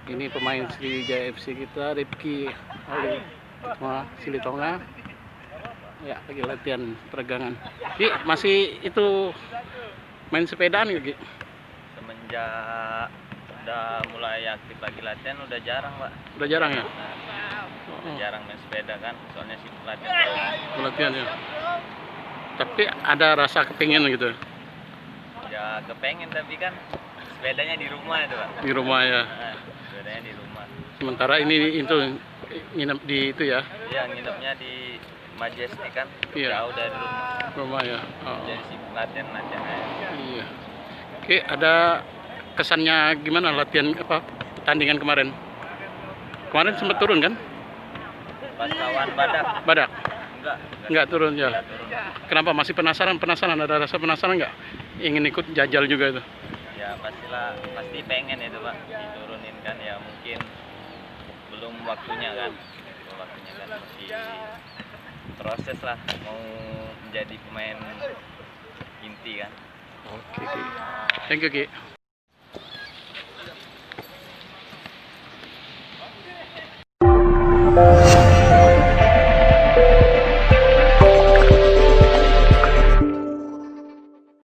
Ini pemain Sriwijaya FC kita, Rifki Ali Silitonga. Ya, lagi latihan peregangan. Ki, masih itu main sepedaan ya, Ki? Semenjak udah mulai aktif lagi latihan udah jarang, Pak. Udah jarang ya? Udah jarang main sepeda kan, soalnya sibuk latihan. Latihan ya. Tapi ada rasa kepingin gitu. Ya kepengen tapi kan sepedanya di rumah itu, Pak. Di rumah ya. Sepedanya di rumah. Sementara ini itu nginep di itu ya. Iya, nginepnya di Majestic kan, Iya. jauh dari rumah. Rumah ya. Jadi sibuk latihan aja. Iya. Oke, ada kesannya gimana latihan pertandingan kemarin? Kemarin sempat turun kan? Pas lawan Badak. Badak. Enggak Nggak turun ya. turun. Kenapa? Masih penasaran? Ada rasa penasaran nggak? Ingin ikut jajal juga itu? Ya pasti pengen itu, Pak, diturunin kan, ya mungkin belum waktunya kan. Masih proses lah mau menjadi pemain inti kan. Oke, Ki. Thank you, Ki.